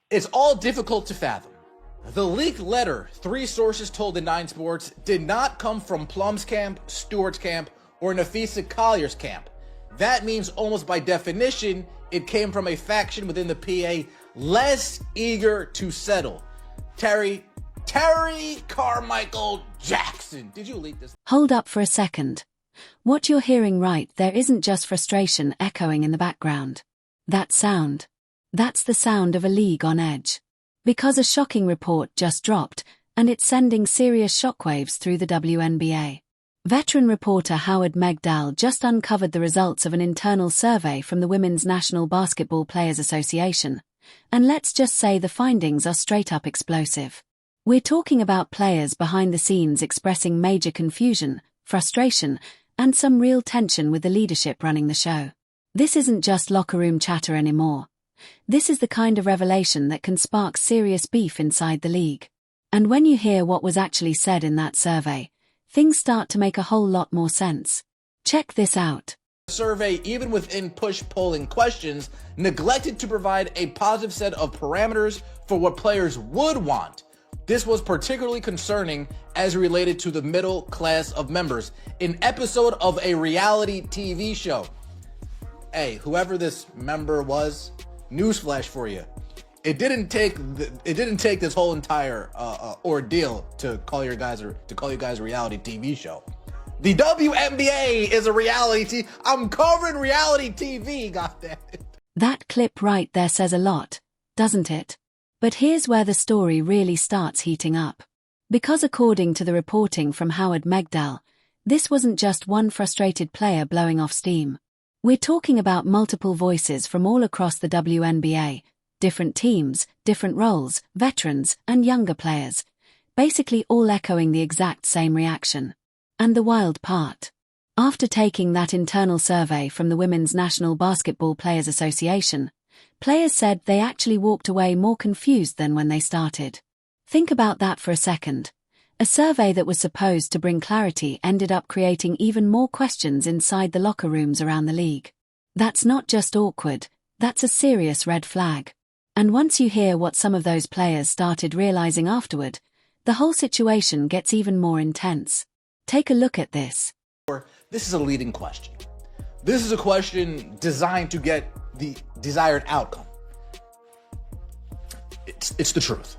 It's all difficult to fathom. The leaked letter, 3 sources told the 9 Sports, did not come from Plum's camp, Stewart's camp, or Nafisa Collier's camp. That means almost by definition, it came from a faction within the PA less eager to settle. Terry Carmichael Jackson. Did you leak this? Hold up for a second. What you're hearing right there isn't just frustration echoing in the background. That sound. That's the sound of a league on edge. Because a shocking report just dropped, and it's sending serious shockwaves through the WNBA. Veteran reporter Howard Megdal just uncovered the results of an internal survey from the Women's National Basketball Players Association, and let's just say the findings are straight up explosive. We're talking about players behind the scenes expressing major confusion, frustration, and some real tension with the leadership running the show. This isn't just locker room chatter anymore. This is the kind of revelation that can spark serious beef inside the league. And when you hear what was actually said in that survey, things start to make a whole lot more sense. Check this out. The survey, even within push polling questions, neglected to provide a positive set of parameters for what players would want. This was particularly concerning as related to the middle class of members, an episode of a reality TV show. Hey, whoever this member was, newsflash for you. It didn't take this whole entire ordeal to call you guys a reality TV show. The WNBA is a reality TV. I'm covering reality TV, goddammit. That clip right there says a lot, doesn't it? But here's where the story really starts heating up. Because according to the reporting from Howard Megdal, this wasn't just one frustrated player blowing off steam. We're talking about multiple voices from all across the WNBA, different teams, different roles, veterans, and younger players, basically all echoing the exact same reaction. And the wild part. After taking that internal survey from the Women's National Basketball Players Association, players said they actually walked away more confused than when they started. Think about that for a second. A survey that was supposed to bring clarity ended up creating even more questions inside the locker rooms around the league. That's not just awkward, that's a serious red flag. And once you hear what some of those players started realizing afterward, the whole situation gets even more intense. Take a look at this. This is a leading question. This is a question designed to get the desired outcome. It's the truth.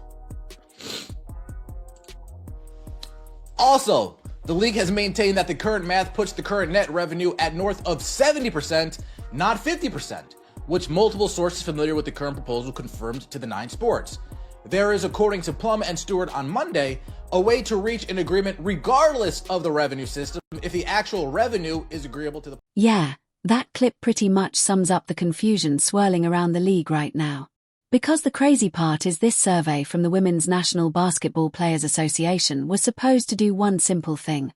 Also, the league has maintained that the current math puts the current net revenue at north of 70%, not 50%, which multiple sources familiar with the current proposal confirmed to the 9 Sports. There is, according to Plum and Stewart on Monday, a way to reach an agreement regardless of the revenue system if the actual revenue is agreeable to the... Yeah, that clip pretty much sums up the confusion swirling around the league right now. Because the crazy part is this survey from the Women's National Basketball Players Association was supposed to do one simple thing: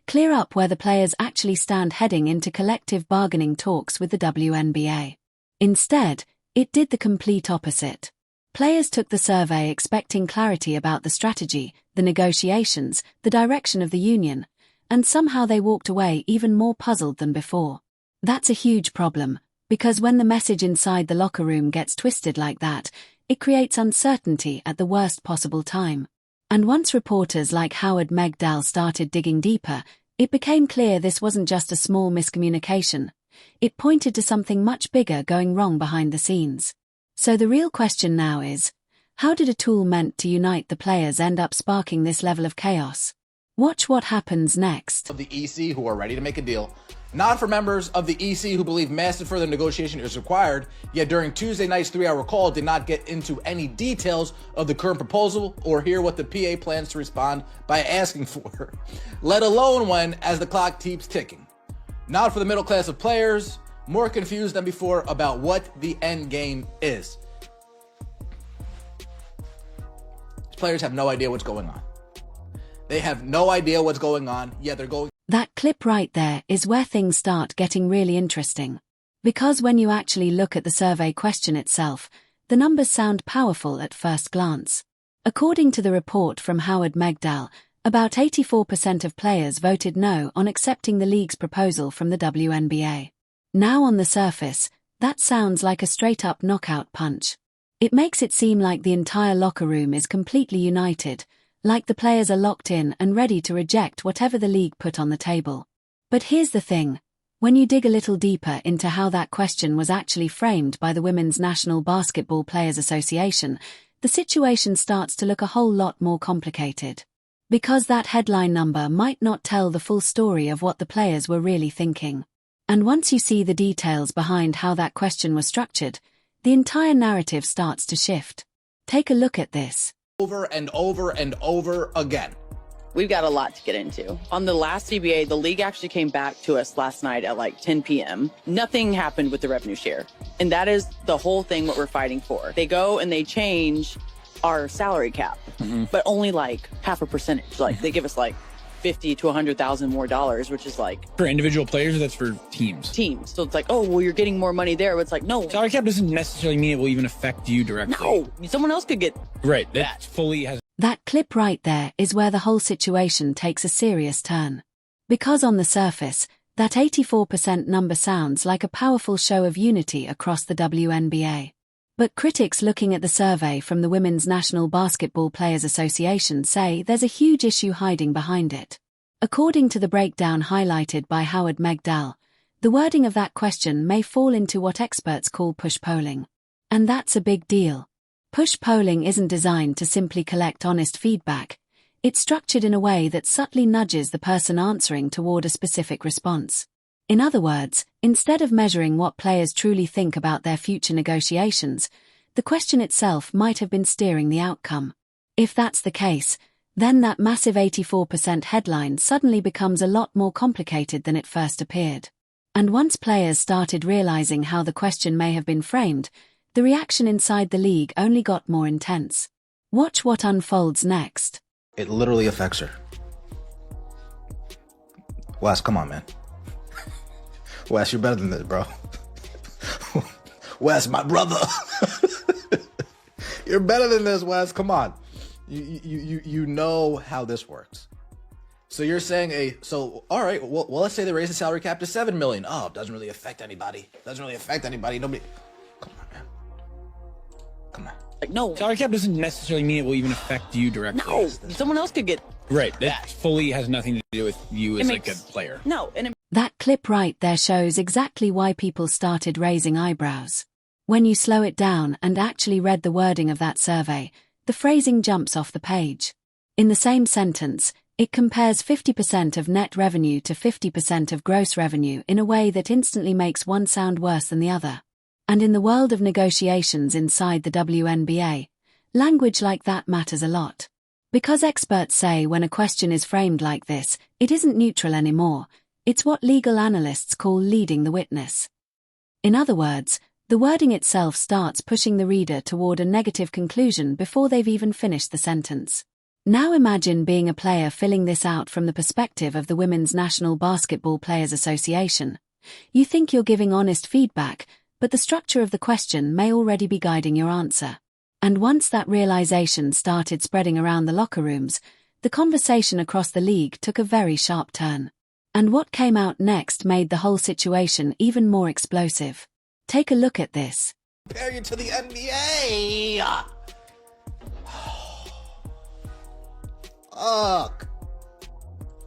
clear up where the players actually stand heading into collective bargaining talks with the WNBA. Instead, it did the complete opposite. Players took the survey expecting clarity about the strategy, the negotiations, the direction of the union, and somehow they walked away even more puzzled than before. That's a huge problem, because when the message inside the locker room gets twisted like that, it creates uncertainty at the worst possible time. And once reporters like Howard Megdal started digging deeper, it became clear this wasn't just a small miscommunication. It pointed to something much bigger going wrong behind the scenes. So the real question now is, how did a tool meant to unite the players end up sparking this level of chaos? Watch what happens next. Of the EC who are ready to make a deal. Not for members of the EC who believe massive further negotiation is required, yet during Tuesday night's 3-hour call did not get into any details of the current proposal or hear what the PA plans to respond by asking for, let alone when, as the clock keeps ticking. Not for the middle class of players, more confused than before about what the end game is. Players have no idea what's going on. They have no idea what's going on, yet they're going... That clip right there is where things start getting really interesting. Because when you actually look at the survey question itself, the numbers sound powerful at first glance. According to the report from Howard Megdal, about 84% of players voted no on accepting the league's proposal from the WNBA. Now on the surface, that sounds like a straight-up knockout punch. It makes it seem like the entire locker room is completely united, like the players are locked in and ready to reject whatever the league put on the table. But here's the thing. When you dig a little deeper into how that question was actually framed by the Women's National Basketball Players Association, the situation starts to look a whole lot more complicated. Because that headline number might not tell the full story of what the players were really thinking. And once you see the details behind how that question was structured, the entire narrative starts to shift. Take a look at this. Over and over and over again. We've got a lot to get into. On the last CBA, the league actually came back to us last night at like 10 p.m. Nothing happened with the revenue share. And that is the whole thing what we're fighting for. They go and they change our salary cap, but only like half a percentage. Like they give us like 50 to 100,000 more dollars, which is like for individual players, or that's for teams. So it's like, oh, well, you're getting more money there. It's like, no. Salary cap doesn't necessarily mean it will even affect you directly. No, someone else could get right. That fully has. That clip right there is where the whole situation takes a serious turn. Because on the surface, that 84% number sounds like a powerful show of unity across the WNBA. But critics looking at the survey from the Women's National Basketball Players Association say there's a huge issue hiding behind it. According to the breakdown highlighted by Howard Megdal, the wording of that question may fall into what experts call push polling. And that's a big deal. Push polling isn't designed to simply collect honest feedback. It's structured in a way that subtly nudges the person answering toward a specific response. In other words, instead of measuring what players truly think about their future negotiations, the question itself might have been steering the outcome. If that's the case, then that massive 84% headline suddenly becomes a lot more complicated than it first appeared. And once players started realizing how the question may have been framed, the reaction inside the league only got more intense. Watch what unfolds next. It literally affects her. Wes, come on, man. Wes, you're better than this, bro. Wes, my brother. You're better than this, Wes. Come on. You know how this works. So you're saying all right, well, let's say they raise the salary cap to $7 million. Oh, it doesn't really affect anybody. Nobody. Come on, man. Come on. like, no. Salary cap doesn't necessarily mean it will even affect you directly. No, someone else could get right. That fully has nothing to do with you as like a player. No, and That clip right there shows exactly why people started raising eyebrows. When you slow it down and actually read the wording of that survey, the phrasing jumps off the page. In the same sentence, it compares 50% of net revenue to 50% of gross revenue in a way that instantly makes one sound worse than the other. And in the world of negotiations inside the WNBA, language like that matters a lot. Because experts say when a question is framed like this, it isn't neutral anymore. It's what legal analysts call leading the witness. In other words, the wording itself starts pushing the reader toward a negative conclusion before they've even finished the sentence. Now imagine being a player filling this out from the perspective of the Women's National Basketball Players Association. You think you're giving honest feedback, but the structure of the question may already be guiding your answer. And once that realization started spreading around the locker rooms, the conversation across the league took a very sharp turn. And what came out next made the whole situation even more explosive. Take a look at this. Compare you to the NBA. Fuck.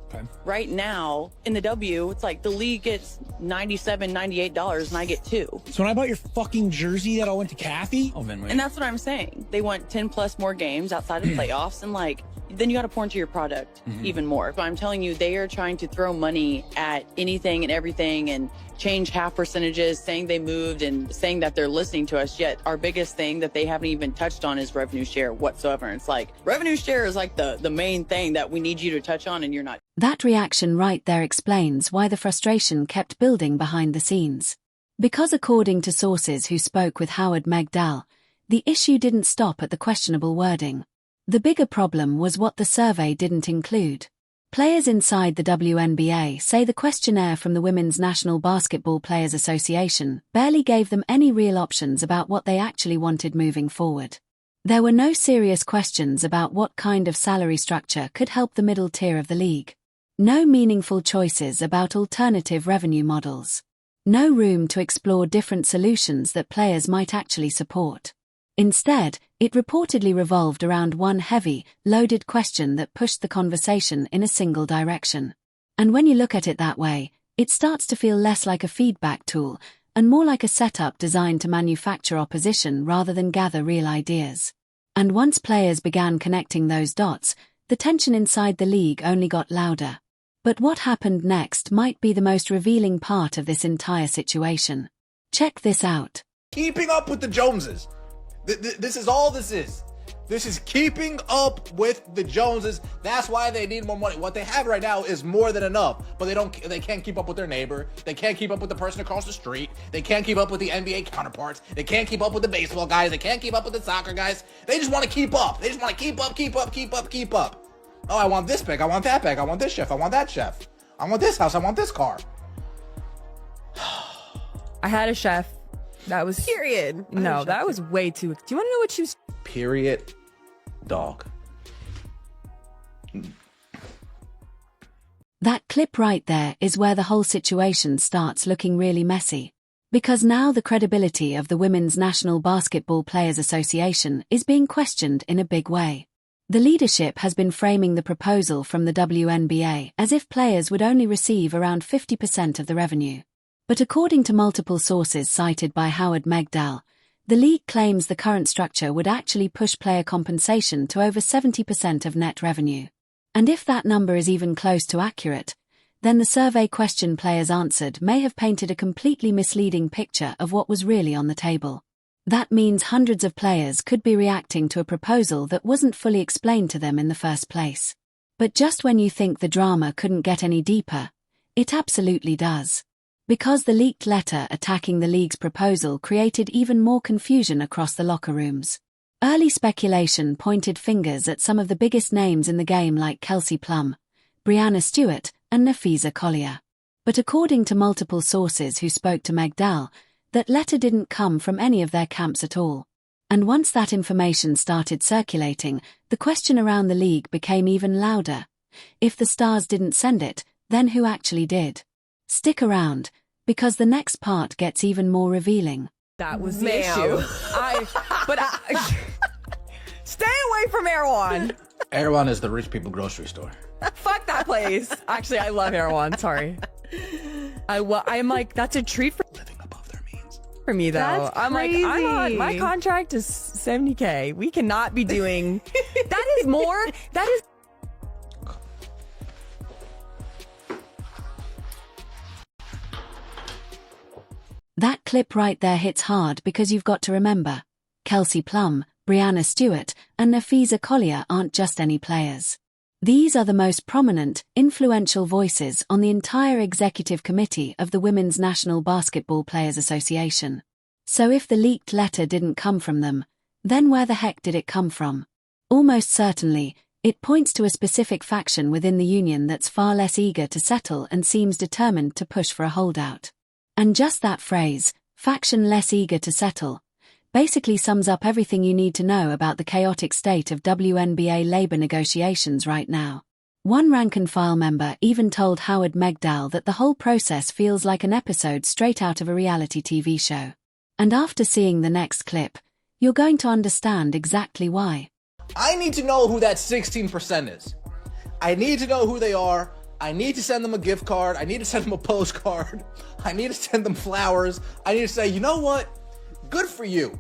Okay. right now in the W, it's like the league gets $97, $98 and I get $2. So when I bought your fucking jersey that all went to Kathy? Oh, Van, wait. And that's what I'm saying. They want 10 plus more games outside of playoffs, and like, then you got to pour into your product even more. But I'm telling you, they are trying to throw money at anything and everything and change half percentages, saying they moved and saying that they're listening to us. Yet our biggest thing that they haven't even touched on is revenue share whatsoever. And it's like, revenue share is like the main thing that we need you to touch on, and you're not. That reaction right there explains why the frustration kept building behind the scenes. Because according to sources who spoke with Howard Megdal, the issue didn't stop at the questionable wording. The bigger problem was what the survey didn't include. Players inside the WNBA say the questionnaire from the Women's National Basketball Players Association barely gave them any real options about what they actually wanted moving forward. There were no serious questions about what kind of salary structure could help the middle tier of the league. No meaningful choices about alternative revenue models. No room to explore different solutions that players might actually support. Instead, it reportedly revolved around one heavy, loaded question that pushed the conversation in a single direction. And when you look at it that way, it starts to feel less like a feedback tool and more like a setup designed to manufacture opposition rather than gather real ideas. And once players began connecting those dots, the tension inside the league only got louder. But what happened next might be the most revealing part of this entire situation. Check this out. Keeping up with the Joneses. This is all this is. This is keeping up with the Joneses. That's why they need more money. What they have right now is more than enough, but they can't keep up with their neighbor. They can't keep up with the person across the street. They can't keep up with the NBA counterparts. They can't keep up with the baseball guys. They can't keep up with the soccer guys. They just want to keep up. They just want to keep up. Oh, I want this bag. I want that bag. I want this chef. I want that chef. I want this house. I want this car. I had a chef. That was... Period. No, that was way too... Do you want to know what she was... Period. Dog. That clip right there is where the whole situation starts looking really messy. Because now the credibility of the Women's National Basketball Players Association is being questioned in a big way. The leadership has been framing the proposal from the WNBA as if players would only receive around 50% of the revenue. But according to multiple sources cited by Howard Megdal, the league claims the current structure would actually push player compensation to over 70% of net revenue. And if that number is even close to accurate, then the survey question players answered may have painted a completely misleading picture of what was really on the table. That means hundreds of players could be reacting to a proposal that wasn't fully explained to them in the first place. But just when you think the drama couldn't get any deeper, it absolutely does. Because the leaked letter attacking the league's proposal created even more confusion across the locker rooms. Early speculation pointed fingers at some of the biggest names in the game like Kelsey Plum, Breanna Stewart, and Nafisa Collier. But according to multiple sources who spoke to Megdal, that letter didn't come from any of their camps at all. And once that information started circulating, the question around the league became even louder. If the Stars didn't send it, then who actually did? Stick around, because the next part gets even more revealing. That was the issue. Stay away from Erewhon. Erewhon is the rich people grocery store. Fuck that place. Actually, I love Erewhon. Sorry. I'm like, that's a treat for Living above their means. for me though. That's I'm crazy. like, I'm on, my contract is $70K. We cannot be doing that is more. That is That clip right there hits hard because you've got to remember, Kelsey Plum, Breanna Stewart, and Nafisa Collier aren't just any players. These are the most prominent, influential voices on the entire executive committee of the Women's National Basketball Players Association. So if the leaked letter didn't come from them, then where the heck did it come from? Almost certainly, it points to a specific faction within the union that's far less eager to settle and seems determined to push for a holdout. And just that phrase, faction less eager to settle, basically sums up everything you need to know about the chaotic state of WNBA labor negotiations right now. One rank-and-file member even told Howard Megdal that the whole process feels like an episode straight out of a reality TV show. And after seeing the next clip, you're going to understand exactly why. I need to know who that 16% is. I need to know who they are. I need to send them a gift card. I need to send them a postcard. I need to send them flowers. I need to say, you know what? Good for you.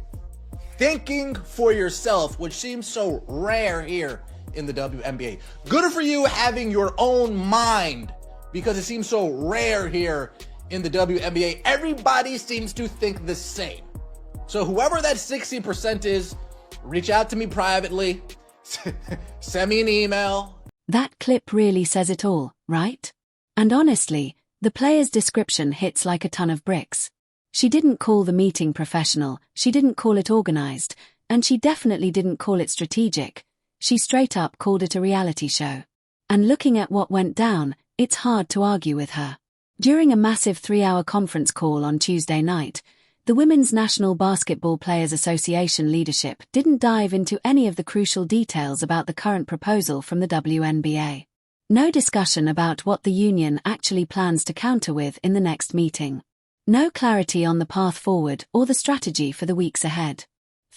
Thinking for yourself, which seems so rare here in the WNBA. Good for you having your own mind, because it seems so rare here in the WNBA. Everybody seems to think the same. So whoever that 60% is, reach out to me privately. Send me an email. That clip really says it all, right? And honestly, the player's description hits like a ton of bricks. She didn't call the meeting professional, she didn't call it organized, and she definitely didn't call it strategic. She straight up called it a reality show. And looking at what went down, it's hard to argue with her. During a massive 3-hour conference call on Tuesday night, the Women's National Basketball Players Association leadership didn't dive into any of the crucial details about the current proposal from the WNBA. No discussion about what the union actually plans to counter with in the next meeting. No clarity on the path forward or the strategy for the weeks ahead.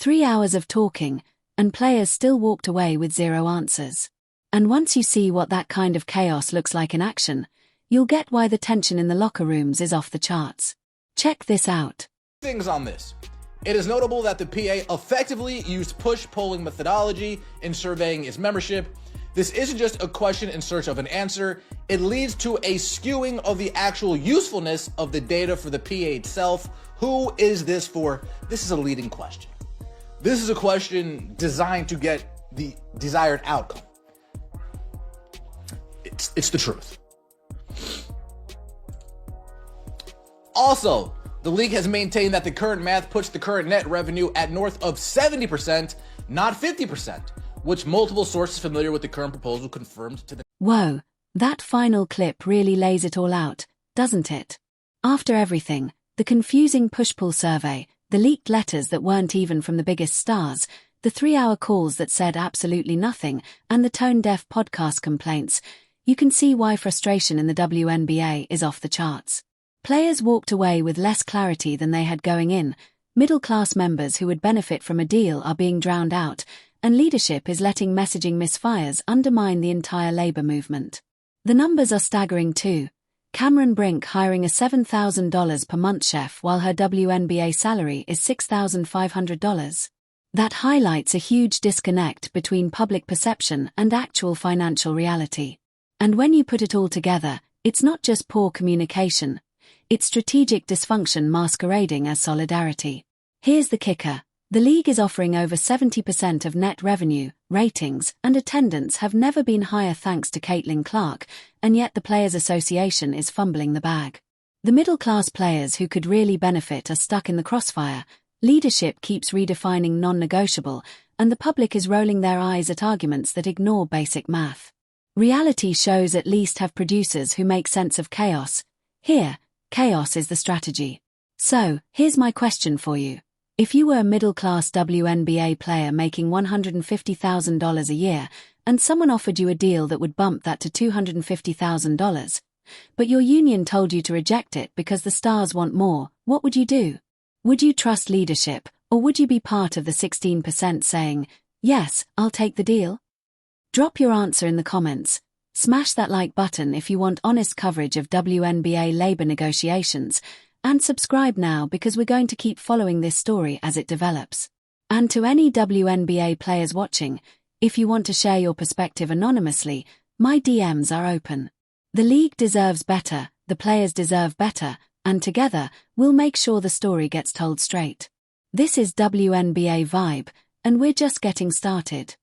3 hours of talking, and players still walked away with zero answers. And once you see what that kind of chaos looks like in action, you'll get why the tension in the locker rooms is off the charts. Check this out. Things on this. It is notable that the PA effectively used push polling methodology in surveying its membership. This isn't just a question in search of an answer, it leads to a skewing of the actual usefulness of the data for the PA itself. Who is this for? This is a leading question. This is a question designed to get the desired outcome. It's the truth. Also, the league has maintained that the current math puts the current net revenue at north of 70%, not 50%, which multiple sources familiar with the current proposal confirmed to the... Whoa, that final clip really lays it all out, doesn't it? After everything, the confusing push-pull survey, the leaked letters that weren't even from the biggest stars, the 3-hour calls that said absolutely nothing, and the tone-deaf podcast complaints, you can see why frustration in the WNBA is off the charts. Players walked away with less clarity than they had going in, middle-class members who would benefit from a deal are being drowned out, and leadership is letting messaging misfires undermine the entire labor movement. The numbers are staggering too. Cameron Brink hiring a $7,000 per month chef while her WNBA salary is $6,500. That highlights a huge disconnect between public perception and actual financial reality. And when you put it all together, it's not just poor communication, it's strategic dysfunction masquerading as solidarity. Here's the kicker. The league is offering over 70% of net revenue, ratings, and attendance have never been higher thanks to Caitlin Clark, and yet the Players Association is fumbling the bag. The middle-class players who could really benefit are stuck in the crossfire, leadership keeps redefining non-negotiable, and the public is rolling their eyes at arguments that ignore basic math. Reality shows at least have producers who make sense of chaos. Here, chaos is the strategy. So, here's my question for you. If you were a middle-class WNBA player making $150,000 a year, and someone offered you a deal that would bump that to $250,000, but your union told you to reject it because the stars want more, what would you do? Would you trust leadership, or would you be part of the 16% saying, yes, I'll take the deal? Drop your answer in the comments. Smash that like button if you want honest coverage of WNBA labor negotiations, and subscribe now because we're going to keep following this story as it develops. And to any WNBA players watching, if you want to share your perspective anonymously, my DMs are open. The league deserves better, the players deserve better, and together, we'll make sure the story gets told straight. This is WNBA Vibe, and we're just getting started.